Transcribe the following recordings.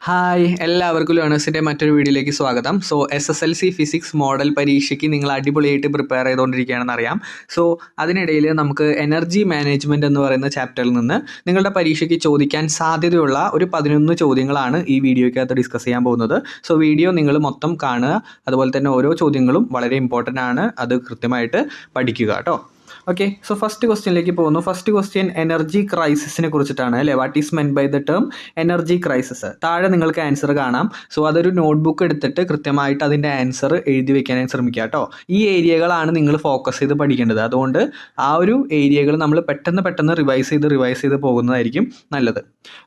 Hi, എല്ലാവർക്കും ലേണേഴ്സിൻ്റെ മറ്റൊരു വീഡിയോയിലേക്ക് സ്വാഗതം. സോ SSLC ഫിസിക്സ് മോഡൽ പരീക്ഷയ്ക്ക് നിങ്ങൾ അടിപൊളിയായിട്ട് പ്രിപ്പയർ ചെയ്തുകൊണ്ടിരിക്കുകയാണെന്ന് അറിയാം. സോ അതിനിടയിൽ നമുക്ക് എനർജി മാനേജ്മെൻറ്റ് എന്ന് പറയുന്ന ചാപ്റ്ററിൽ നിന്ന് നിങ്ങളുടെ പരീക്ഷയ്ക്ക് ചോദിക്കാൻ സാധ്യതയുള്ള ഒരു 11 ചോദ്യങ്ങളാണ് ഈ വീഡിയോയ്ക്കകത്ത് ഡിസ്കസ് ചെയ്യാൻ പോകുന്നത്. സോ വീഡിയോ നിങ്ങൾ മൊത്തം കാണുക, അതുപോലെ തന്നെ ഓരോ ചോദ്യങ്ങളും വളരെ ഇമ്പോർട്ടൻ്റ് ആണ്, അത് കൃത്യമായിട്ട് പഠിക്കുക കേട്ടോ. ഓക്കെ, സോ ഫസ്റ്റ് ക്വസ്റ്റ്യനിലേക്ക് പോകുന്നു. ഫസ്റ്റ് ക്വസ്റ്റ്യൻ എനർജി ക്രൈസിസിനെ കുറിച്ചിട്ടാണ് അല്ലേ. What is meant by the term energy crisis? താഴെ നിങ്ങൾക്ക് ആൻസർ കാണാം. സോ അതൊരു നോട്ട്ബുക്ക് എടുത്തിട്ട് കൃത്യമായിട്ട് അതിൻ്റെ ആൻസർ എഴുതി വെക്കാനായി ശ്രമിക്കുക കേട്ടോ. ഈ ഏരിയകളാണ് നിങ്ങൾ ഫോക്കസ് ചെയ്ത് പഠിക്കേണ്ടത്. അതുകൊണ്ട് ആ ഒരു ഏരിയകൾ നമ്മൾ പെട്ടെന്ന് റിവൈസ് ചെയ്ത് പോകുന്നതായിരിക്കും നല്ലത്.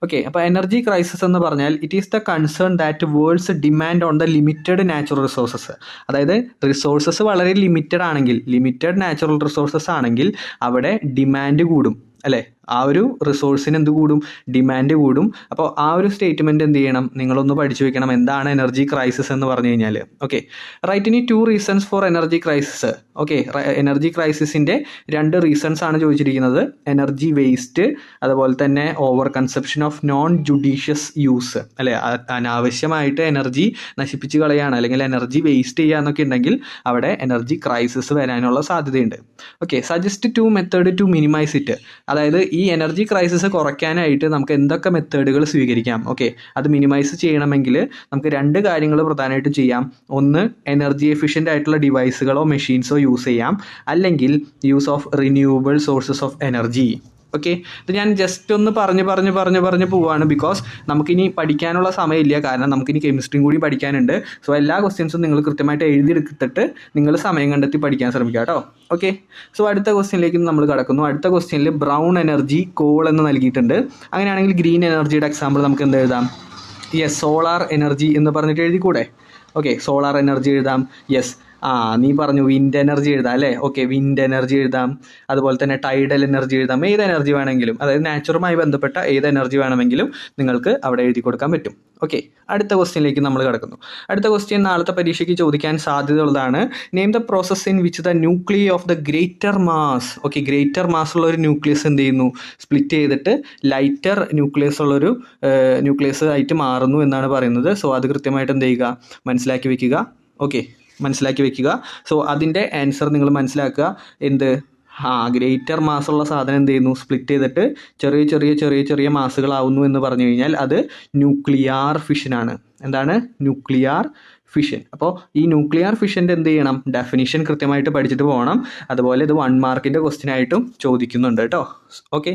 ഓക്കെ, അപ്പോൾ എനർജി ക്രൈസിസ് എന്ന് പറഞ്ഞാൽ it is the concern that world's demand on the limited natural resources. അതായത് റിസോഴ്സസ് വളരെ ലിമിറ്റഡ് ആണെങ്കിൽ, ലിമിറ്റഡ് നാച്ചുറൽ റിസോഴ്സസ് ആണെങ്കിൽ അവിടെ ഡിമാൻഡ് കൂടും അല്ലേ. ആ ഒരു റിസോഴ്സിന് എന്ത് കൂടും? ഡിമാൻഡ് കൂടും. അപ്പോൾ ആ ഒരു സ്റ്റേറ്റ്മെൻറ്റ് എന്ത് ചെയ്യണം? നിങ്ങളൊന്ന് പഠിച്ചു വെക്കണം. എന്താണ് എനർജി ക്രൈസിസ് എന്ന് പറഞ്ഞു കഴിഞ്ഞാൽ. ഓക്കെ, റൈറ്റ് ഇനി 2 reasons for energy crisis. Okay, energy ക്രൈസിസിൻ്റെ 2 റീസൺസ് ആണ് ചോദിച്ചിരിക്കുന്നത്. എനർജി വേസ്റ്റ്, അതുപോലെ തന്നെ over consumption of non judicious use അല്ലേ. അനാവശ്യമായിട്ട് എനർജി നശിപ്പിച്ച് കളയാണ് അല്ലെങ്കിൽ എനർജി വേസ്റ്റ് ചെയ്യുക എന്നൊക്കെ ഉണ്ടെങ്കിൽ അവിടെ എനർജി ക്രൈസിസ് വരാനുള്ള സാധ്യതയുണ്ട്. Okay, suggest 2 method to minimise it. അതായത് ഈ എനർജി ക്രൈസിസ് കുറയ്ക്കാനായിട്ട് നമുക്ക് എന്തൊക്കെ മെത്തേഡുകൾ സ്വീകരിക്കാം? ഓക്കെ, അത് മിനിമൈസ് ചെയ്യണമെങ്കിൽ നമുക്ക് 2 കാര്യങ്ങൾ പ്രധാനമായിട്ടും ചെയ്യാം. ഒന്ന്, എനർജി എഫിഷ്യൻ്റ് ആയിട്ടുള്ള ഡിവൈസുകളോ മെഷീൻസോ യൂസ് ചെയ്യാം, അല്ലെങ്കിൽ use of renewable sources of energy. Okay, ഇത് ഞാൻ ജസ്റ്റ് ഒന്ന് പറഞ്ഞ് പോവുകയാണ്. ബിക്കോസ് നമുക്കിനി പഠിക്കാനുള്ള സമയമില്ല, കാരണം നമുക്കിനി കെമിസ്ട്രിയും കൂടി പഠിക്കാനുണ്ട്. സോ എല്ലാ ക്വസ്റ്റ്യൻസും നിങ്ങൾ കൃത്യമായിട്ട് എഴുതിയെടുത്തിട്ട് നിങ്ങൾ സമയം കണ്ടെത്തി പഠിക്കാൻ ശ്രമിക്കുക കേട്ടോ. ഓക്കെ, സോ അടുത്ത ക്വസ്റ്റ്യനിലേക്ക് നമ്മൾ കടക്കുന്നു. അടുത്ത ക്വസ്റ്റ്യനിൽ ബ്രൗൺ എനർജി, കോൾ എന്ന് നൽകിയിട്ടുണ്ട്. അങ്ങനെയാണെങ്കിൽ ഗ്രീൻ എനർജിയുടെ എക്സാമ്പിൾ നമുക്ക് എന്ത് എഴുതാം? യെസ്, സോളാർ എനർജി എന്ന് പറഞ്ഞിട്ട് എഴുതിക്കൂടെ? ഓക്കെ, സോളാർ എനർജി എഴുതാം. യെസ്, നീ പറഞ്ഞു വിൻഡ് എനർജി എഴുതാം അല്ലേ. ഓക്കെ, വിൻഡ് എനർജി എഴുതാം, അതുപോലെ തന്നെ ടൈഡൽ എനർജി എഴുതാം. ഏത് എനർജി വേണമെങ്കിലും, അതായത് നാച്ചുറുമായി ബന്ധപ്പെട്ട ഏത് എനർജി വേണമെങ്കിലും നിങ്ങൾക്ക് അവിടെ എഴുതി കൊടുക്കാൻ പറ്റും. ഓക്കെ, അടുത്ത ക്വസ്റ്റ്യനിലേക്ക് നമ്മൾ കിടക്കുന്നു. അടുത്ത ക്വസ്റ്റ്യൻ നാളത്തെ പരീക്ഷയ്ക്ക് ചോദിക്കാൻ സാധ്യതയുള്ളതാണ്. Name the process in which the nuclei of the greater mass. Okay, greater mass ഉള്ള ഒരു ന്യൂക്ലിയസ് എന്ത് ചെയ്യുന്നു? സ്പ്ലിറ്റ് ചെയ്തിട്ട് ലൈറ്റർ ന്യൂക്ലിയസ് ഉള്ളൊരു ന്യൂക്ലിയസ് ആയിട്ട് മാറുന്നു എന്നാണ് പറയുന്നത്. സോ അത് കൃത്യമായിട്ട് എന്ത് ചെയ്യുക? മനസ്സിലാക്കി വെക്കുക. ഓക്കെ, മനസ്സിലാക്കി വെക്കുക. സോ അതിൻ്റെ ആൻസർ നിങ്ങൾ മനസ്സിലാക്കുക. എന്ത്? ഗ്രേറ്റർ മാസുള്ള സാധനം എന്ത് ചെയ്യുന്നു? സ്പ്ലിറ്റ് ചെയ്തിട്ട് ചെറിയ മാസുകളാവുന്നു എന്ന് പറഞ്ഞു കഴിഞ്ഞാൽ അത് ന്യൂക്ലിയർ ഫിഷനാണ്. എന്താണ്? Nuclear fission. അപ്പോൾ ഈ ന്യൂക്ലിയർ ഫിഷൻ്റെ എന്ത് ചെയ്യണം? ഡെഫിനിഷൻ കൃത്യമായിട്ട് പഠിച്ചിട്ട് പോകണം. അതുപോലെ ഇത് 1 മാർക്കിൻ്റെ ക്വസ്റ്റ്യൻ ആയിട്ടും ചോദിക്കുന്നുണ്ട് കേട്ടോ. ഓക്കെ,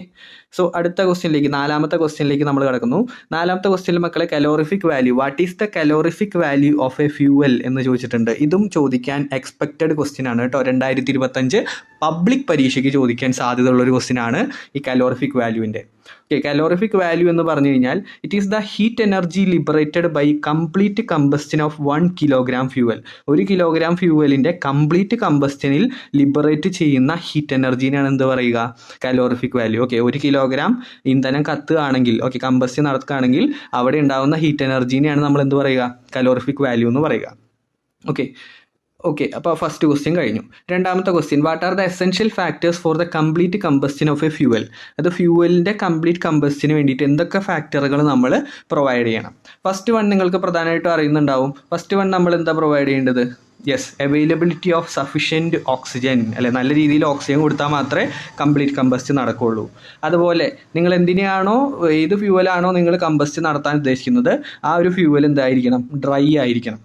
സോ അടുത്ത ക്വസ്റ്റ്യനിലേക്ക്, 4ാമത്തെ ക്വസ്റ്റ്യനിലേക്ക് നമ്മൾ കിടക്കുന്നു. 4ാമത്തെ ക്വസ്റ്റ്യനിൽ മക്കളെ calorific value, what is the calorific value of a fuel എന്ന് ചോദിച്ചിട്ടുണ്ട്. ഇതും ചോദിക്കാൻ എക്സ്പെക്റ്റഡ് ക്വസ്റ്റ്യൻ ആണ് കേട്ടോ. 2025 പബ്ലിക് പരീക്ഷയ്ക്ക് ചോദിക്കാൻ സാധ്യതയുള്ളൊരു ക്വസ്റ്റ്യൻ ആണ് ഈ കലോറിഫിക് വാല്യൂവിൻ്റെ. ഓക്കെ, കലോറിഫിക് വാല്യൂ എന്ന് പറഞ്ഞു കഴിഞ്ഞാൽ it is the heat energy liberated by complete combustion of 1 kilogram fuel. 1 kilogram ഫ്യൂവലിൻ്റെ കംപ്ലീറ്റ് കമ്പസ്റ്റനിൽ ലിബറേറ്റ് ചെയ്യുന്ന ഹീറ്റ് എനർജീനെയാണ് എന്ത് പറയുക? Calorific value. ഓക്കെ, 1 കിലോഗ്രാം ഇന്ധനം കത്തുകയാണെങ്കിൽ, ഓക്കെ, കമ്പസ്റ്റൻ നടക്കുകയാണെങ്കിൽ അവിടെ ഉണ്ടാകുന്ന ഹീറ്റ് എനർജീനെയാണ് നമ്മൾ എന്ത് പറയുക? കലോറിഫിക് വാല്യൂ എന്ന് പറയുക. ഓക്കെ, അപ്പോൾ ഫസ്റ്റ് ക്വസ്റ്റ്യൻ കഴിഞ്ഞു. 2ാമത്തെ question, what are the essential factors for the complete combustion of a fuel? അത് ഫ്യൂവലിൻ്റെ കംപ്ലീറ്റ് കമ്പസ്റ്റന് വേണ്ടിയിട്ട് എന്തൊക്കെ ഫാക്ടറുകൾ നമ്മൾ പ്രൊവൈഡ് ചെയ്യണം? ഫസ്റ്റ് വൺ നിങ്ങൾക്ക് പ്രധാനമായിട്ടും അറിയുന്നുണ്ടാവും. ഫസ്റ്റ് വൺ നമ്മൾ എന്താ പ്രൊവൈഡ് ചെയ്യേണ്ടത്? Yes, availability of sufficient oxygen അല്ലെ. നല്ല രീതിയിൽ ഓക്സിജൻ കൊടുത്താൽ മാത്രമേ കംപ്ലീറ്റ് കമ്പസ്റ്റ് നടക്കുകയുള്ളൂ. അതുപോലെ നിങ്ങൾ എന്തിനാണോ, ഏത് ഫ്യൂവലാണോ നിങ്ങൾ കമ്പസ്റ്റ് നടത്താൻ ഉദ്ദേശിക്കുന്നത്, ആ ഒരു ഫ്യൂവൽ എന്തായിരിക്കണം? ഡ്രൈ ആയിരിക്കണം.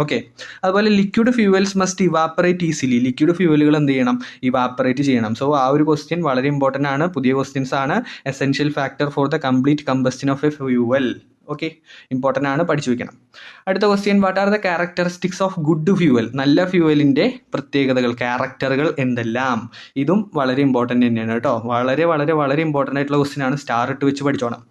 ഓക്കെ, അതുപോലെ liquid fuels must evaporate easily. Liquid ഫ്യൂവലുകൾ എന്ത് ചെയ്യണം? ഇവാപ്പറേറ്റ് ചെയ്യണം. സോ ആ ഒരു ക്വസ്റ്റ്യൻ വളരെ ഇമ്പോർട്ടൻ്റ് ആണ്. പുതിയ ക്വസ്റ്റ്യൻസ് ആണ്. Essential factor for the complete combustion of a fuel. Okay, important ആണ്, പഠിച്ചു വെക്കണം. അടുത്ത question, what are the characteristics of good fuel? നല്ല ഫ്യൂവലിൻ്റെ പ്രത്യേകതകൾ, ക്യാരക്ടറുകൾ എന്തെല്ലാം? ഇതും വളരെ ഇമ്പോർട്ടൻ്റ് തന്നെയാണ് കേട്ടോ. വളരെ ഇമ്പോർട്ടൻ്റ് ആയിട്ടുള്ള ക്വസ്റ്റ്യൻ ആണ്. സ്റ്റാർ ഇട്ട് വെച്ച് പഠിച്ചോണം.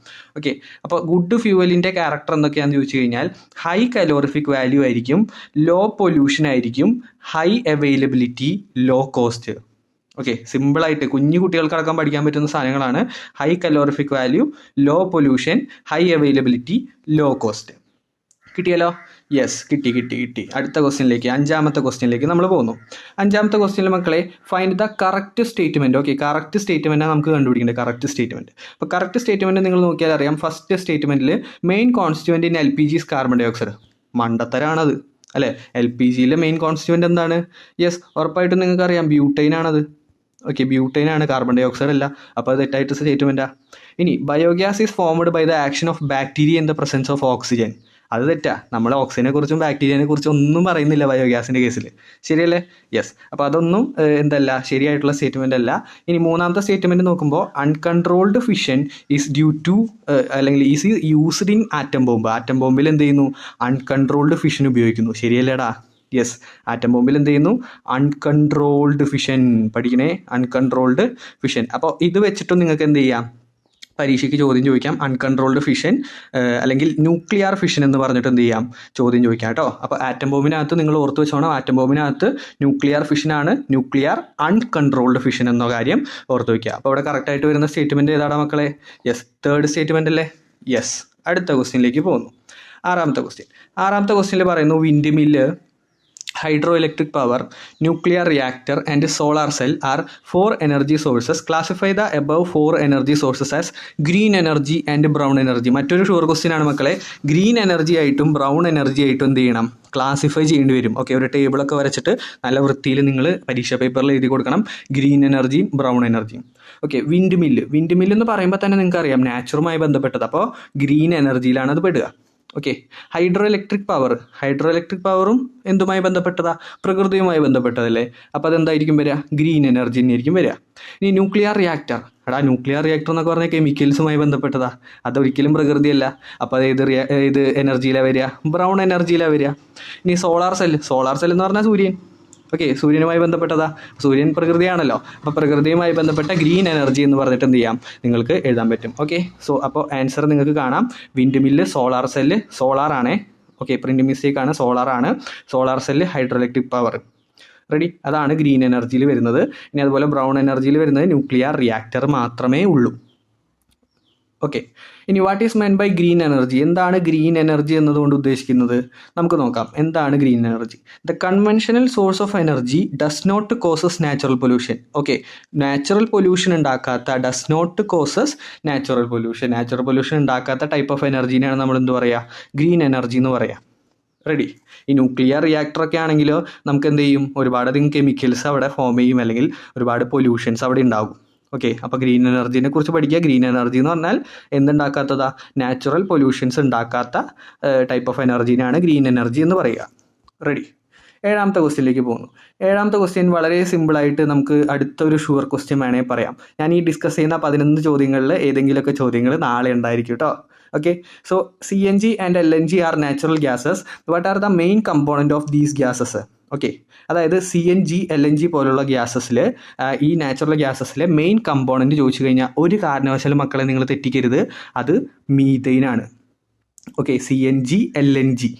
ഓക്കെ, അപ്പോൾ ഗുഡ് ഫ്യൂവലിൻ്റെ ക്യാരക്ടർ എന്തൊക്കെയാണെന്ന് ചോദിച്ചു കഴിഞ്ഞാൽ ഹൈ കലോറിഫിക് വാല്യൂ ആയിരിക്കും, ലോ പൊല്യൂഷൻ ആയിരിക്കും, high availability, low cost. Okay, സിമ്പിളായിട്ട് കുഞ്ഞു കുട്ടികൾക്കടക്കം പഠിക്കാൻ പറ്റുന്ന സാധനങ്ങളാണ്. High calorific value, low pollution, high availability, low cost. കിട്ടിയല്ലോ? യെസ്, കിട്ടി. അടുത്ത ക്വസ്റ്റ്യനിലേക്ക്, അഞ്ചാമത്തെ ക്വസ്റ്റ്യനിലേക്ക് നമ്മൾ പോകുന്നു. അഞ്ചാമത്തെ ക്വസ്റ്റ്യനിൽ മക്കളെ find the correct statement. Okay, correct സ്റ്റേറ്റ്മെൻറ്റാണ് നമുക്ക് കണ്ടുപിടിക്കേണ്ടത്. Correct statement. അപ്പോൾ കറക്റ്റ് സ്റ്റേറ്റ്മെൻറ്റ് നിങ്ങൾ നോക്കിയാൽ അറിയാം. ഫസ്റ്റ് സ്റ്റേറ്റ്മെൻറ്റിൽ main constituent in LPG is carbon dioxide. മണ്ടത്തരാണത് അല്ലേ? LPGയിലെ മെയിൻ കോൺസ്റ്റിറ്റ്യുവൻറ്റ് എന്താണ്? യെസ്, ഉറപ്പായിട്ടും നിങ്ങൾക്ക് അറിയാം, ബ്യൂട്ടൈൻ ആണത്. ഓക്കെ, ബ്യൂട്ടൈൻ ആണ്, കാർബൺ ഡൈ ഓക്സൈഡ് അല്ല. അപ്പോൾ അത് തെറ്റായിട്ട് സ്റ്റേറ്റ്മെൻറ്റാണ്. ഇനി biogas is formed by the action of bacteria in the presence of oxygen. അത് തെറ്റാ. നമ്മൾ ഓക്സിജനെ കുറിച്ചും ബാക്ടീരിയനെ കുറിച്ചും ഒന്നും പറയുന്നില്ല ബയോഗ്യാസിൻ്റെ കേസിൽ. ശരിയല്ലേ? യെസ്. അപ്പോൾ അതൊന്നും എന്തല്ല, ശരിയായിട്ടുള്ള സ്റ്റേറ്റ്മെൻ്റ് അല്ല. ഇനി മൂന്നാമത്തെ സ്റ്റേറ്റ്മെൻറ്റ് നോക്കുമ്പോൾ uncontrolled fission is due to അല്ലെങ്കിൽ is used in atom bomb. Atom ബോംബിൽ എന്ത് ചെയ്യുന്നു? അൺകൺട്രോൾഡ് ഫിഷൻ ഉപയോഗിക്കുന്നു. ശരിയല്ലേടാ? യെസ്, ആറ്റം ബോംബിൽ എന്ത് ചെയ്യുന്നു? Uncontrolled fission. പഠിക്കണേ, അൺകൺട്രോൾഡ് ഫിഷൻ. അപ്പോൾ ഇത് വെച്ചിട്ടും നിങ്ങൾക്ക് എന്ത് ചെയ്യാം? പരീക്ഷയ്ക്ക് ചോദ്യം ചോദിക്കാം. അൺകൺട്രോൾഡ് ഫിഷൻ അല്ലെങ്കിൽ ന്യൂക്ലിയർ ഫിഷൻ എന്ന് പറഞ്ഞിട്ട് എന്ത് ചെയ്യാം? ചോദ്യം ചോദിക്കാം കേട്ടോ. അപ്പോൾ ആറ്റം ബോംബിനകത്ത് നിങ്ങൾ ഓർത്ത് വെച്ചോണം, ആറ്റം ബോംബിനകത്ത് ന്യൂക്ലിയർ ഫിഷനാണ്, ന്യൂക്ലിയർ അൺകൺട്രോൾഡ് ഫിഷൻ എന്ന കാര്യം ഓർത്ത് വയ്ക്കുക. അപ്പോൾ ഇവിടെ കറക്റ്റായിട്ട് വരുന്ന സ്റ്റേറ്റ്മെൻറ്റ് ഏതാണ് മക്കളെ? യെസ്, തേർഡ് സ്റ്റേറ്റ്മെൻ്റ് അല്ലേ? യെസ്. അടുത്ത ക്വസ്റ്റ്യനിലേക്ക് പോകുന്നു. ആറാമത്തെ ക്വസ്റ്റ്യനിൽ പറയുന്നു windmill, hydro electric power, nuclear reactor and solar cell are 4 energy sources. Classify the above 4 energy sources as green energy and brown energy. മറ്റൊരു ഷുവർ ക്വസ്റ്റ്യൻ ആണ് മക്കളെ. ഗ്രീൻ എനർജി ആയിട്ടും ബ്രൗൺ എനർജി ആയിട്ടും എന്ത് ചെയ്യണം? ക്ലാസിഫൈ ചെയ്യേണ്ടി വരും. Okay, ഒരു ടേബിളൊക്കെ വരച്ചിട്ട് നല്ല വൃത്തിയിൽ നിങ്ങൾ പരീക്ഷാ പേപ്പറിൽ എഴുതി കൊടുക്കണം, ഗ്രീൻ എനർജിയും ബ്രൗൺ എനർജിയും. ഓക്കെ, വിൻഡ് മില്ല് എന്ന് പറയുമ്പോൾ തന്നെ നിങ്ങൾക്ക് അറിയാം, നാച്ചുറുമായി ബന്ധപ്പെട്ടത്. അപ്പോൾ ഗ്രീൻ എനർജിയിലാണ് അത് പെടുക. ഓക്കെ, ഹൈഡ്രോ ഇലക്ട്രിക് പവറും എന്തുമായി ബന്ധപ്പെട്ടതാ? പ്രകൃതിയുമായി ബന്ധപ്പെട്ടതല്ലേ. അപ്പോൾ അതെന്തായിരിക്കും വരിക? ഗ്രീൻ എനർജി തന്നെയായിരിക്കും വരിക. ഇനി ന്യൂക്ലിയർ റിയാക്ടർ എന്നൊക്കെ പറഞ്ഞാൽ കെമിക്കൽസുമായി ബന്ധപ്പെട്ടതാ, അതൊരിക്കലും പ്രകൃതിയല്ല. അപ്പോൾ അത് ഏത് എനർജിയിലാണ് വരിക? ബ്രൗൺ എനർജിയിലാണ് വരിക. ഇനി സോളാർ സെൽ എന്ന് പറഞ്ഞാൽ സൂര്യൻ. ഓക്കെ, സൂര്യനുമായി ബന്ധപ്പെട്ടതാ, സൂര്യൻ പ്രകൃതിയാണല്ലോ. അപ്പോൾ പ്രകൃതിയുമായി ബന്ധപ്പെട്ട ഗ്രീൻ എനർജി എന്ന് പറഞ്ഞിട്ട് എന്ത് ചെയ്യാം? നിങ്ങൾക്ക് എഴുതാൻ പറ്റും. ഓക്കെ, സോ അപ്പോൾ ആൻസർ നിങ്ങൾക്ക് കാണാം. വിൻഡ് മില്ല്, സോളാർ സെല്ല്, സോളാറാണേ. ഓക്കെ, പ്രിൻറ്റ് മിസ്റ്റേക്കാണ്, സോളാറാണ്. Solar cell, hydro electric power. Ready? അതാണ് ഗ്രീൻ എനർജിയിൽ വരുന്നത്. ഇനി അതുപോലെ ബ്രൗൺ എനർജിയിൽ വരുന്നത് ന്യൂക്ലിയർ റിയാക്ടർ മാത്രമേ ഉള്ളൂ. ഓക്കെ, ഇനി what is meant by green energy? എന്താണ് ഗ്രീൻ എനർജി എന്നതുകൊണ്ട് ഉദ്ദേശിക്കുന്നത്? നമുക്ക് നോക്കാം. എന്താണ് green energy? The conventional source of energy does not causes natural pollution. Okay, natural pollution ഉണ്ടാക്കാത്ത, does not causes natural pollution ഉണ്ടാക്കാത്ത ടൈപ്പ് ഓഫ് എനർജീനെയാണ് നമ്മൾ എന്ത് പറയുക? ഗ്രീൻ എനർജി എന്ന് പറയാം. റെഡി? ഈ ന്യൂക്ലിയർ റിയാക്ടറൊക്കെ ആണെങ്കിലോ നമുക്ക് എന്ത് ചെയ്യും? ഒരുപാടധികം കെമിക്കൽസ് അവിടെ ഫോം ചെയ്യും, അല്ലെങ്കിൽ ഒരുപാട് പൊല്യൂഷൻസ് അവിടെ ഉണ്ടാകും. ഓക്കെ, അപ്പോൾ ഗ്രീൻ എനർജിനെ കുറിച്ച് പഠിക്കുക. ഗ്രീൻ എനർജി എന്ന് പറഞ്ഞാൽ എന്തുണ്ടാക്കാത്തതാ? നാച്ചുറൽ പൊല്യൂഷൻസ് ഉണ്ടാക്കാത്ത ടൈപ്പ് ഓഫ് എനർജീനാണ് ഗ്രീൻ എനർജി എന്ന് പറയുക. റെഡി? ഏഴാമത്തെ ക്വസ്റ്റ്യനിലേക്ക് പോകുന്നു. ഏഴാമത്തെ ക്വസ്റ്റ്യൻ വളരെ സിമ്പിളായിട്ട് നമുക്ക് അടുത്തൊരു ഷുവർ ക്വസ്റ്റ്യൻ വേണേൽ പറയാം. ഞാൻ ഈ ഡിസ്കസ് ചെയ്യുന്ന 11 ചോദ്യങ്ങളിൽ ഏതെങ്കിലുമൊക്കെ ചോദ്യങ്ങൾ നാളെ ഉണ്ടായിരിക്കും കേട്ടോ. Okay, so CNG and LNG are natural gases. What are the main component of these gases? Okay, അതായത് CNG LNG പോലുള്ള ഗ്യാസസിൽ, ഈ നാച്ചുറൽ ഗ്യാസസിലെ മെയിൻ കമ്പോണൻറ്റ് ചോദിച്ചു കഴിഞ്ഞാൽ ഒരു കാരണവശാലും മക്കളെ നിങ്ങൾ തെറ്റിക്കരുത്, അത് മീഥെയിനാണ്. ഓക്കെ, CNG LNG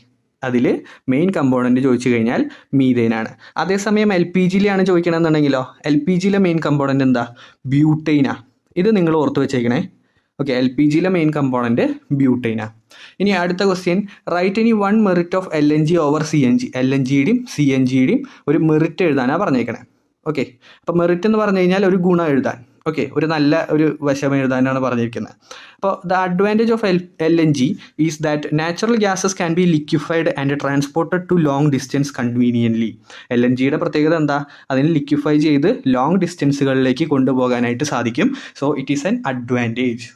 അതിൽ മെയിൻ കമ്പോണൻറ്റ് ചോദിച്ചു കഴിഞ്ഞാൽ മീഥെയിനാണ്. അതേസമയം LPGയിലാണ് ചോദിക്കണമെന്നുണ്ടെങ്കിലോ, LPGയിലെ മെയിൻ കമ്പോണൻറ്റ് എന്താ? ബ്യൂട്ടൈനാണ്. ഇത് നിങ്ങൾ ഓർത്ത് വെച്ചേക്കണേ. ഓക്കെ, LPGയിലെ മെയിൻ കമ്പോണൻറ്റ് ബ്യൂട്ടൈനാണ്. ഇനി അടുത്ത question, right any one merit of LNG over CNG. LNGയുടെയും CNGയുടെയും ഒരു മെറിറ്റ് എഴുതാനാണ് പറഞ്ഞേക്കണേ. ഓക്കെ, അപ്പോൾ മെറിറ്റ് എന്ന് പറഞ്ഞു കഴിഞ്ഞാൽ ഒരു ഗുണം എഴുതാൻ. ഓക്കെ, ഒരു നല്ല ഒരു വശം എഴുതാനാണ് പറഞ്ഞിരിക്കുന്നത്. അപ്പോൾ the advantage of LNG is that natural gases can be liquefied and transported to long distance conveniently. LNGയുടെ പ്രത്യേകത എന്താ? അതിന് ലിക്വിഫൈ ചെയ്ത് ലോങ് ഡിസ്റ്റൻസുകളിലേക്ക് കൊണ്ടുപോകാനായിട്ട് സാധിക്കും. So it is an advantage.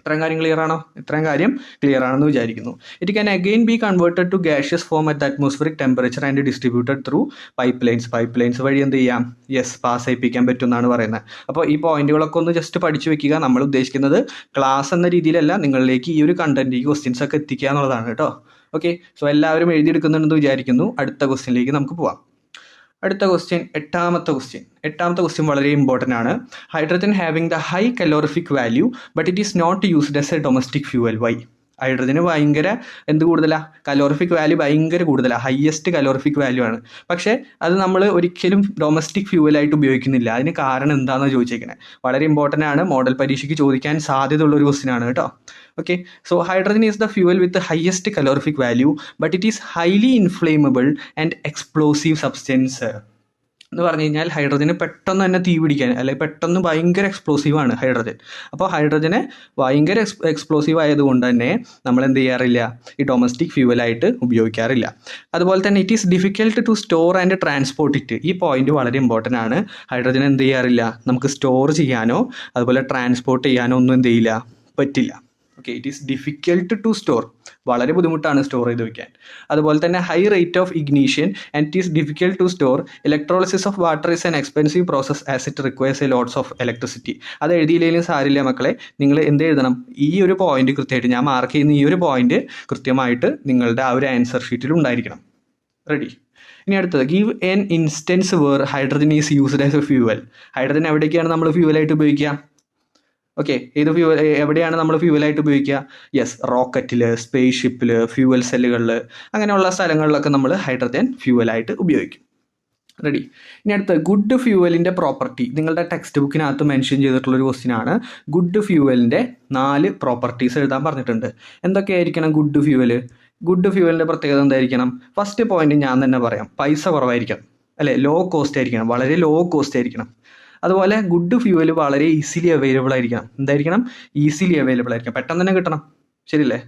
ഇത്രയും കാര്യം ക്ലിയർ ആണോ? ഇത്രയും കാര്യം ക്ലിയർ ആണെന്ന് വിചാരിക്കുന്നു. It can again be converted to gaseous form at atmospheric temperature and distributed through pipe lines വഴി എന്ത് ചെയ്യാം? യെസ്, പാസ് ചെയ്യിപ്പിക്കാൻ പറ്റും എന്നാണ് പറയുന്നത്. അപ്പോൾ ഈ പോയിന്റുകളൊക്കെ ഒന്ന് ജസ്റ്റ് പഠിച്ചു വെക്കുക. നമ്മൾ ഉദ്ദേശിക്കുന്നത് ക്ലാസ് എന്ന രീതിയിലല്ല, നിങ്ങളിലേക്ക് ഈ ഒരു കണ്ടന്റ്, ഈ ക്വസ്റ്റ്യൻസ് ഒക്കെ എത്തിക്കുക എന്നുള്ളതാണ് കേട്ടോ. ഓക്കെ, സോ എല്ലാവരും എഴുതിയെടുക്കുന്നുണ്ടെന്ന് വിചാരിക്കുന്നു. അടുത്ത ക്വസ്റ്റ്യനിലേക്ക് നമുക്ക് പോവാം. അടുത്ത ക്വസ്റ്റ്യൻ, എട്ടാമത്തെ ക്വസ്റ്റ്യൻ വളരെ ഇമ്പോർട്ടൻ്റ് ആണ്. Hydrogen having the high calorific value but it is not used as a domestic fuel. Why? ഹൈഡ്രജന് ഭയങ്കര എന്ത് കൂടുതലാണ്, കലോറിഫിക് വാല്യൂ ഭയങ്കര കൂടുതലാണ്, ഹയസ്റ്റ് കലോറിഫിക് വാല്യൂ ആണ്. പക്ഷേ അത് നമ്മൾ ഒരിക്കലും ഡൊമസ്റ്റിക് ഫ്യൂവലായിട്ട് ഉപയോഗിക്കുന്നില്ല. അതിന് കാരണം എന്താണെന്ന് ചോദിച്ചേക്കുന്നത്. വളരെ ഇമ്പോർട്ടൻ്റ് ആണ്, മോഡൽ പരീക്ഷയ്ക്ക് ചോദിക്കാൻ സാധ്യതയുള്ള ഒരു ക്വസ്റ്റ്യൻ ആണ് കേട്ടോ. Okay, so hydrogen is the fuel with highest calorific value but it is highly inflammable and explosive substance എന്ന് പറഞ്ഞു കഴിഞ്ഞാൽ ഹൈഡ്രജന് പെട്ടെന്ന് തന്നെ തീ പിടിക്കാൻ, അല്ലെങ്കിൽ പെട്ടെന്ന് ഭയങ്കര എക്സ്പ്ലോസീവാണ് ഹൈഡ്രജൻ. അപ്പോൾ ഹൈഡ്രജനെ ഭയങ്കര എക്സ്പ്ലോസീവ് ആയതുകൊണ്ട് തന്നെ നമ്മൾ എന്ത് ചെയ്യാറില്ല, ഈ ഡൊമസ്റ്റിക് ഫ്യൂവലായിട്ട് ഉപയോഗിക്കാറില്ല. അതുപോലെ തന്നെ it is difficult to store and transport it. ഈ പോയിന്റ് വളരെ ഇമ്പോർട്ടൻ്റ് ആണ്. ഹൈഡ്രജൻ എന്ത് ചെയ്യാറില്ല, നമുക്ക് സ്റ്റോർ ചെയ്യാനോ അതുപോലെ ട്രാൻസ്പോർട്ട് ചെയ്യാനോ ഒന്നും എന്ത് ചെയ്യില്ല, പറ്റില്ല. Okay, it is difficult to store, വളരെ ബുദ്ധിമുട്ടാണ് സ്റ്റോർ ചെയ്ത് വയ്ക്കാൻ. അതുപോലെ തന്നെ high rate of ignition and it is difficult to store. Electrolysis of water is an expensive process as it requires a lots of electricity. അത് എഴുതിയില്ലെങ്കിലും സാരില്ല മക്കളെ, നിങ്ങൾ എന്ത് എഴുതണം, ഈ ഒരു പോയിന്റ് കൃത്യമായിട്ട് ഞാൻ മാർക്ക് ചെയ്യുന്ന ഈ ഒരു പോയിന്റ് കൃത്യമായിട്ട് നിങ്ങളുടെ ആ ഒരു ആൻസർ ഷീറ്റിൽ ഉണ്ടായിരിക്കണം. റെഡി? ഇനി അടുത്തത്, give an instance where hydrogen is used as a fuel. Hydrogen എവിടേക്കാണ് നമ്മൾ ഫ്യൂവലായിട്ട് ഉപയോഗിക്കുക? ഓക്കെ, ഏത് ഫ്യൂവൽ, എവിടെയാണ് നമ്മൾ ഫ്യൂവലായിട്ട് ഉപയോഗിക്കുക? യെസ്, റോക്കറ്റിൽ, സ്പേസ് ഷിപ്പിൽ, ഫ്യൂവൽ സെല്ലുകളിൽ, അങ്ങനെയുള്ള സ്ഥലങ്ങളിലൊക്കെ നമ്മൾ ഹൈഡ്രജൻ ഫ്യൂവലായിട്ട് ഉപയോഗിക്കും. റെഡി? ഇനി അടുത്ത, ഗുഡ് ഫ്യൂവലിൻ്റെ പ്രോപ്പർട്ടി. നിങ്ങളുടെ ടെക്സ്റ്റ് ബുക്കിനകത്ത് മെൻഷൻ ചെയ്തിട്ടുള്ളൊരു ക്വസ്റ്റ്യൻ ആണ്. ഗുഡ് ഫ്യൂവലിൻ്റെ 4 പ്രോപ്പർട്ടീസ് എഴുതാൻ പറഞ്ഞിട്ടുണ്ട്. എന്തൊക്കെയായിരിക്കണം ഗുഡ് ഫ്യൂവൽ? ഗുഡ് ഫ്യൂവലിൻ്റെ പ്രത്യേകത എന്തായിരിക്കണം? ഫസ്റ്റ് പോയിന്റ് ഞാൻ തന്നെ പറയാം, പൈസ കുറവായിരിക്കണം, അല്ലേ? ലോ കോസ്റ്റ് ആയിരിക്കണം, വളരെ ലോ കോസ്റ്റ് ആയിരിക്കണം. അതുപോലെ ഗുഡ് ഫ്യൂവൽ വളരെ ഈസിലി അവൈലബിൾ ആയിരിക്കണം. എന്തായിരിക്കണം? ഈസിലി അവൈലബിൾ ആയിരിക്കണം, പെട്ടെന്ന് തന്നെ കിട്ടണം. ശരിയല്ലേ?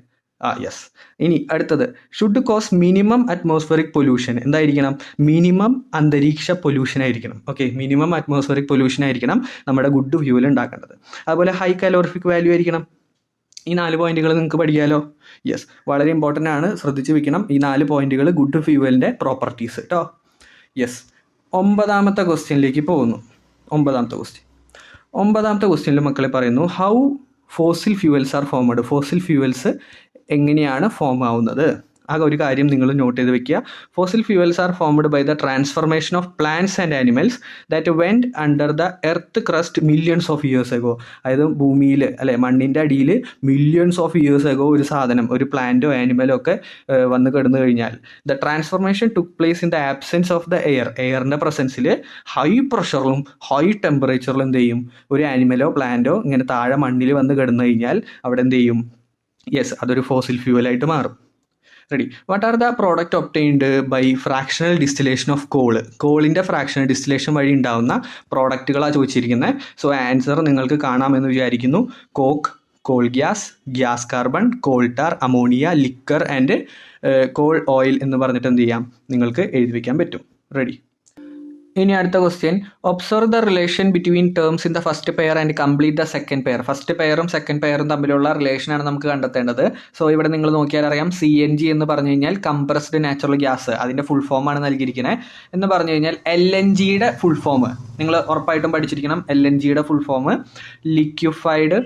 യെസ്. ഇനി അടുത്തത്, should cause minimum atmospheric pollution. എന്തായിരിക്കണം? മിനിമം അന്തരീക്ഷ പൊല്യൂഷൻ ആയിരിക്കണം. ഓക്കെ, മിനിമം അറ്റ്മോസ്ഫറിക് പൊല്യൂഷൻ ആയിരിക്കണം നമ്മുടെ ഗുഡ് ഫ്യൂവൽ ഉണ്ടാക്കേണ്ടത്. അതുപോലെ ഹൈ കലോറിഫിക് വാല്യൂ ആയിരിക്കണം. ഈ 4 പോയിന്റുകൾ നിങ്ങൾക്ക് പഠിക്കാമല്ലോ. യെസ്, വളരെ ഇമ്പോർട്ടൻ്റ് ആണ്, ശ്രദ്ധിച്ച് വെക്കണം ഈ 4 പോയിന്റുകൾ ഗുഡ് ഫ്യൂവലിൻ്റെ പ്രോപ്പർട്ടീസ് കേട്ടോ. യെസ്, 9ാമത്തെ ക്വസ്റ്റ്യനിലേക്ക് പോകുന്നു. 9ാമത്തെ ക്വസ്റ്റ്യനിൽ മക്കളെ പറയുന്നു, how fossil fuels are formed. Fossil fuels എങ്ങനെയാണ് ഫോം ആവുന്നത്? ആ ഒരു കാര്യം നിങ്ങൾ നോട്ട് ചെയ്ത് വെക്കുക. Fossil fuels are formed by the transformation of plants and animals that went under the earth crust millions of years ago. അതായത് ഭൂമിയിൽ, അല്ലെ, മണ്ണിൻ്റെ അടിയിൽ മില്യൺസ് ഓഫ് ഇയേഴ്സ് എഗോ ഒരു സാധനം, ഒരു പ്ലാന്റോ ആനിമലോ ഒക്കെ വന്ന് കിടന്നു കഴിഞ്ഞാൽ the transformation took place in the absence of the എയറിൻ്റെ പ്രസൻസിൽ ഹൈ പ്രഷറിലും ഹൈ ടെമ്പറേച്ചറിലും എന്ത് ചെയ്യും, ഒരു ആനിമലോ പ്ലാന്റോ ഇങ്ങനെ താഴെ മണ്ണിൽ വന്ന് കിടന്നു കഴിഞ്ഞാൽ അവിടെ എന്ത് ചെയ്യും? യെസ്, അതൊരു ഫോസിൽ ഫ്യൂവലായിട്ട് മാറും. Ready? What are the product obtained by fractional distillation of coal. കോളിൻ്റെ ഫ്രാക്ഷണൽ ഡിസ്റ്റിലേഷൻ വഴി ഉണ്ടാകുന്ന പ്രോഡക്റ്റുകളാണ് ചോദിച്ചിരിക്കുന്നത്. സോ ആൻസർ നിങ്ങൾക്ക് കാണാമെന്ന് വിചാരിക്കുന്നു. Coke, coal gas, gas carbon, coal tar, ammonia, liquor and coal oil എന്ന് പറഞ്ഞിട്ട് എന്ത് ചെയ്യാം, നിങ്ങൾക്ക് എഴുതി വയ്ക്കാൻ പറ്റും. റെഡി? ഇനി അടുത്ത question, observe the relation between terms in the first pair and complete the second pair. First പെയറും സെക്കൻഡ് പെയറും തമ്മിലുള്ള റിലേഷനാണ് നമുക്ക് കണ്ടെത്തേണ്ടത്. സോ ഇവിടെ നിങ്ങൾ നോക്കിയാൽ അറിയാം, CNG എന്ന് പറഞ്ഞു കഴിഞ്ഞാൽ കംപ്രസ്ഡ് നാച്ചുറൽ ഗ്യാസ്, അതിൻ്റെ ഫുൾ ഫോമാണ് നൽകിയിരിക്കുന്നത്. എന്ന് പറഞ്ഞു കഴിഞ്ഞാൽ LNGയുടെ ഫുൾ ഫോം നിങ്ങൾ ഉറപ്പായിട്ടും പഠിച്ചിരിക്കണം. LNGയുടെ full form liquefied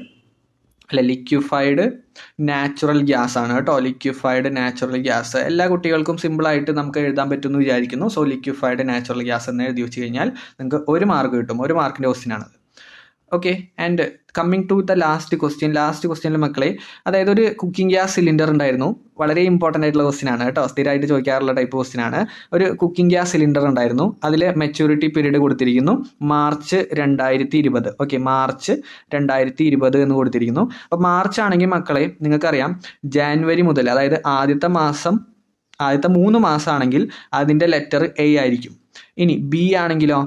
natural gas ആണ് കേട്ടോ. ലിക്വിഫൈഡ് നാച്ചുറൽ ഗ്യാസ് എല്ലാ കുട്ടികൾക്കും സിമ്പിളായിട്ട് നമുക്ക് എഴുതാൻ പറ്റുമെന്ന് വിചാരിക്കുന്നു. സോ ലിക്വിഫൈഡ് നാച്ചുറൽ ഗ്യാസ് എന്ന് എഴുതി വെച്ച് കഴിഞ്ഞാൽ നിങ്ങൾക്ക് 1 മാർക്ക് കിട്ടും. 1 മാർക്കിൻ്റെ ക്വസ്റ്റ്യനാണത്. Okay, and coming to the last ക്വസ്റ്റ്യനിൽ മക്കളെ, അതായത് ഒരു കുക്കിംഗ് ഗ്യാസ് സിലിണ്ടർ ഉണ്ടായിരുന്നു. വളരെ ഇമ്പോർട്ടൻ്റ് ആയിട്ടുള്ള ക്വസ്റ്റ്യൻ ആണ് കേട്ടോ, സ്ഥിരമായിട്ട് ചോദിക്കാറുള്ള ടൈപ്പ് ക്വസ്റ്റ്യൻ ആണ്. ഒരു കുക്കിംഗ് ഗ്യാസ് സിലിണ്ടർ ഉണ്ടായിരുന്നു, അതിൽ മെച്യൂരിറ്റി പീരീഡ് കൊടുത്തിരിക്കുന്നു മാർച്ച് 2020. ഓക്കെ, മാർച്ച് 2020 എന്ന് കൊടുത്തിരിക്കുന്നു. അപ്പോൾ മാർച്ച് ആണെങ്കിൽ മക്കളെ നിങ്ങൾക്കറിയാം, ജാനുവരി മുതൽ, അതായത് ആദ്യത്തെ 3 മാസമാണെങ്കിൽ അതിൻ്റെ ലെറ്റർ A ആയിരിക്കും. ഇനി B ആണെങ്കിലോ,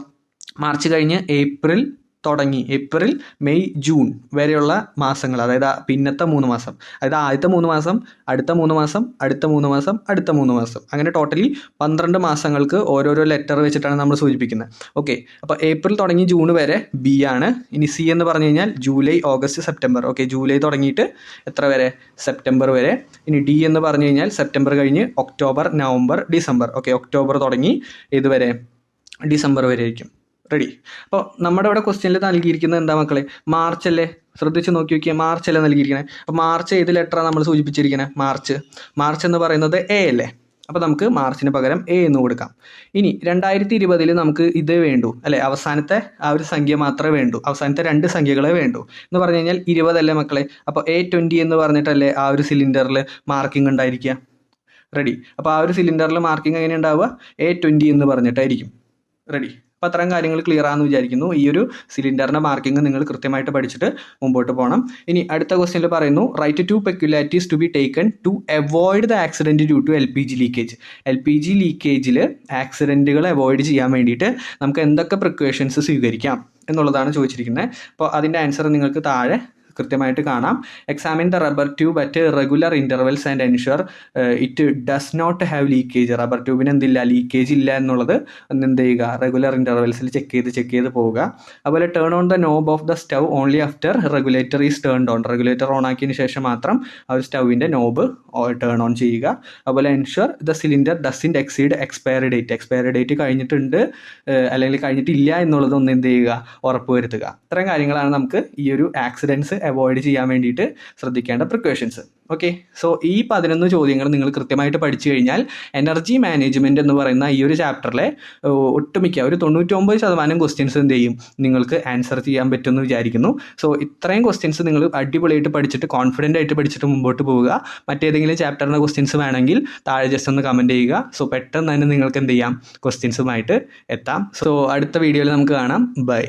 മാർച്ച് കഴിഞ്ഞ് ഏപ്രിൽ തുടങ്ങി, ഏപ്രിൽ, മെയ്, ജൂൺ വരെയുള്ള മാസങ്ങൾ, അതായത് പിന്നത്തെ 3 മാസം, അതായത് ആദ്യത്തെ 3 മാസം, അടുത്ത 3 മാസം, അടുത്ത 3 മാസം, അടുത്ത 3 മാസം, അങ്ങനെ ടോട്ടലി 12 മാസങ്ങൾക്ക് ഓരോരോ ലെറ്റർ വെച്ചിട്ടാണ് നമ്മൾ സൂചിപ്പിക്കുന്നത്. ഓക്കെ, അപ്പോൾ ഏപ്രിൽ തുടങ്ങി ജൂൺ വരെ B ആണ്. ഇനി C എന്ന് പറഞ്ഞു കഴിഞ്ഞാൽ July, August, September. Okay, July തുടങ്ങിയിട്ട് എത്ര വരെ? സെപ്റ്റംബർ വരെ. ഇനി D എന്ന് പറഞ്ഞു കഴിഞ്ഞാൽ സെപ്റ്റംബർ കഴിഞ്ഞ് October, November, December. Okay, October തുടങ്ങി ഇതുവരെ ഡിസംബർ വരെ ആയിരിക്കും. റെഡി? അപ്പോൾ നമ്മുടെ ഇവിടെ ക്വസ്റ്റ്യനിൽ നൽകിയിരിക്കുന്നത് എന്താ മക്കളെ? മാർച്ച് അല്ലേ? ശ്രദ്ധിച്ച് നോക്കി നോക്കിയാൽ മാർച്ച് അല്ലേ നൽകിയിരിക്കുന്നത്. അപ്പോൾ മാർച്ച് ഏത് ലെറ്ററാണ് നമ്മൾ സൂചിപ്പിച്ചിരിക്കുന്നത്? മാർച്ച് എന്ന് പറയുന്നത് A അല്ലേ? അപ്പോൾ നമുക്ക് മാർച്ചിന് പകരം എ എന്ന് കൊടുക്കാം. ഇനി 2020 നമുക്ക് ഇത് വേണ്ടു അല്ലേ, അവസാനത്തെ ആ ഒരു സംഖ്യ മാത്രമേ വേണ്ടൂ, അവസാനത്തെ 2 സംഖ്യകളെ വേണ്ടൂ എന്ന് പറഞ്ഞു കഴിഞ്ഞാൽ 20 അല്ലേ മക്കളെ. അപ്പോൾ A20 എന്ന് പറഞ്ഞിട്ടല്ലേ ആ ഒരു സിലിണ്ടറിൽ മാർക്കിംഗ് ഉണ്ടായിരിക്കുക. റെഡി. അപ്പോൾ ആ ഒരു സിലിണ്ടറിൽ മാർക്കിംഗ് എങ്ങനെ ഉണ്ടാവുക? A20 എന്ന് പറഞ്ഞിട്ടായിരിക്കും. റെഡി. അപ്പോൾ അത്തരം കാര്യങ്ങൾ ക്ലിയർ ആണെന്ന് വിചാരിക്കുന്നു. ഈ ഒരു സിലിണ്ടറിൻ്റെ മാർക്കിംഗ് നിങ്ങൾ കൃത്യമായിട്ട് പഠിച്ചിട്ട് മുമ്പോട്ട് പോകണം. ഇനി അടുത്ത ക്വസ്റ്റ്യനിൽ പറയുന്നു, write 2 peculiarities to be taken to avoid the accident due to LPG leakage. LPG ലീക്കേജിൽ ആക്സിഡൻറ്റുകൾ അവോയ്ഡ് ചെയ്യാൻ വേണ്ടിയിട്ട് നമുക്ക് എന്തൊക്കെ പ്രിക്കോഷൻസ് സ്വീകരിക്കാം എന്നുള്ളതാണ് ചോദിച്ചിരിക്കുന്നത്. അപ്പോൾ അതിൻ്റെ ആൻസർ നിങ്ങൾക്ക് താഴെ കൃത്യമായിട്ട് കാണാം. Examine the rubber tube at regular intervals and ensure it does not have leakage. Rubber ട്യൂബിന് എന്തില്ല, ലീക്കേജ് ഇല്ല എന്നുള്ളത് എന്ത് ചെയ്യുക, റെഗുലർ ഇൻ്റർവെൽസിൽ ചെക്ക് ചെയ്ത് പോവുക. അതുപോലെ turn on the knob of the stove only after regulator is turned on. Regulator on ആക്കിയതിന് ശേഷം മാത്രം ആ ഒരു സ്റ്റൗവിൻ്റെ നോബ് ടേൺ ഓൺ ചെയ്യുക. അതുപോലെ ensure the cylinder doesn't exceed expiry date. Expiry date കഴിഞ്ഞിട്ടുണ്ട് അല്ലെങ്കിൽ കഴിഞ്ഞിട്ടില്ല എന്നുള്ളത് ഒന്ന് എന്ത് ചെയ്യുക, ഉറപ്പ് വരുത്തുക. ഇത്തരം കാര്യങ്ങളാണ് നമുക്ക് ഈ ഒരു ആക്സിഡൻറ്റ്സ് അവോയ്ഡ് ചെയ്യാൻ വേണ്ടിയിട്ട് ശ്രദ്ധിക്കേണ്ട പ്രിക്കോഷൻസ്. ഓക്കെ. സോ ഈ 11 ചോദ്യങ്ങൾ നിങ്ങൾ കൃത്യമായിട്ട് പഠിച്ചു കഴിഞ്ഞാൽ എനർജി മാനേജ്മെൻറ്റ് എന്ന് പറയുന്ന ഈ ഒരു ചാപ്റ്ററിലെ ഒട്ടുമിക്ക ഒരു 99% ക്വസ്റ്റ്യൻസ് എന്ത് ചെയ്യും, നിങ്ങൾക്ക് ആൻസർ ചെയ്യാൻ പറ്റുമെന്ന് വിചാരിക്കുന്നു. സോ ഇത്രയും ക്വസ്റ്റ്യൻസ് നിങ്ങൾ അടിപൊളിയായിട്ട് പഠിച്ചിട്ട് കോൺഫിഡൻ്റ് ആയിട്ട് പഠിച്ചിട്ട് മുമ്പോട്ട് പോവുക. മറ്റേതെങ്കിലും ചാപ്റ്ററിൻ്റെ ക്വസ്റ്റ്യൻസ് വേണമെങ്കിൽ താഴെ ജസ്റ്റ് ഒന്ന് കമൻറ്റ് ചെയ്യുക. സോ പെട്ടെന്ന് തന്നെ നിങ്ങൾക്ക് എന്ത് ചെയ്യാം, ക്വസ്റ്റ്യൻസുമായിട്ട് എത്താം. സോ അടുത്ത വീഡിയോയിൽ നമുക്ക് കാണാം. ബൈ.